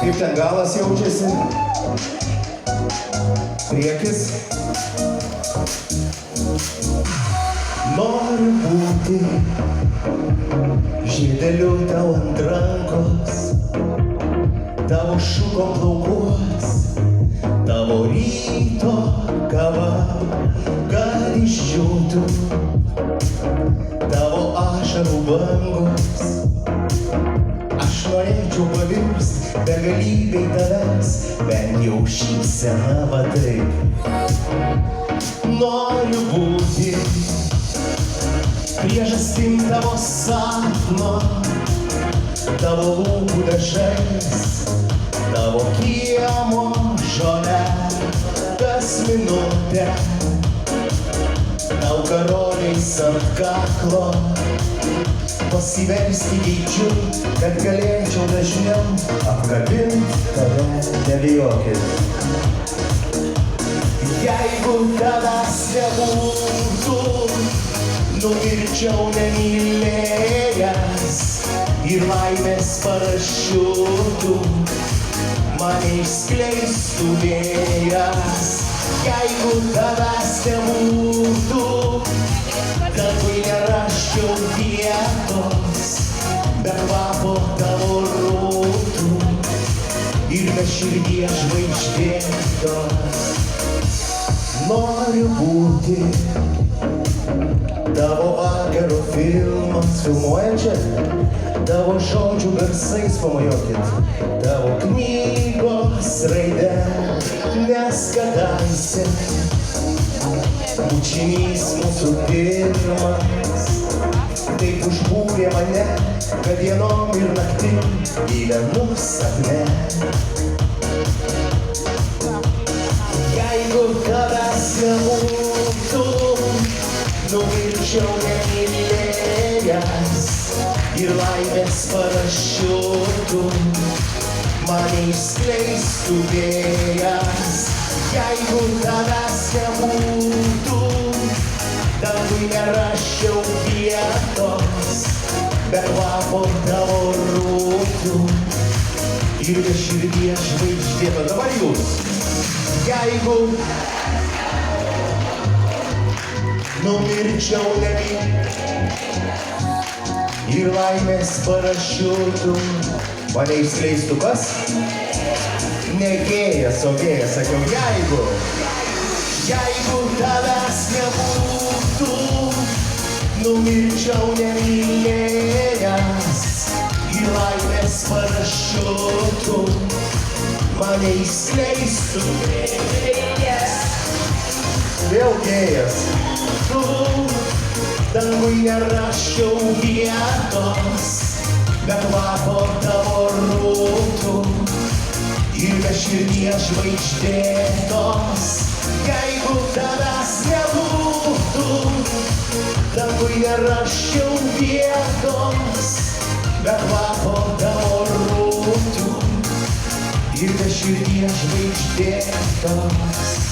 Kaip ten galas jaučiasi? Priekis? Noriu būti žiedeliu tau ant rankos, tavo šuko plaukuos, tavo ryto kava, kad išdžiūtų tavo ašarų bangos. Aš norėčiau pavirst begalybei tavęs, bent jau šypseną va taip. Noriu būti priežastim tavo sapno, tavo lūpų dažais, tavo kiemo žole, kas minutę tau karoliais ant kaklo, pasiversti geičiu, kad galėčiau dažniau apkabint tave, nebijokit. Jeigu tavęs nebūtų, numirčiau nemylėjęs ir laimės parašiutų mane išskleistų vėjas. Jeigu tavęs nebūtų, dangui nerasčiau vietos, be kvapo tavo rūtų ir be širdies žvaigždėtos. Noriu būti tavo vakaro filmas, filmuojančia, tavo žodžių garsais pamajokit, tavo knygos raide, nes kadaise bučinys mūsų pirmas taip užbūrė mane, kad dienom ir naktim gyvenu sapne. Jeigu tavęs nebūtų, numirčiau nemylėjęs ir laimės parašiutų mane išskleistų vėjas. Jeigu tavęs nebūtų, dangui nerasčiau vietos, be kvapo tavo rūtų ir be širdies žvaigždėtos. Dabar jūs. Jeigu numirčiau ir laimės parašiutų mane išskleistų kas? Ne gėjas, o vėjas, sakiau, jeigu tavęs nebūtų, numirčiau nemylėjęs ir laimės parašiutų mane išskleistų vėjas. Vėl gėjas. Dangui nerasčiau vietos, be kvapo tavo rūtų ir be širdies žvaigždėtos. Jeigu tavęs nebūtų, dangui nerasčiau vietos, be kvapo tavo rūtų ir be širdies žvaigždėtos.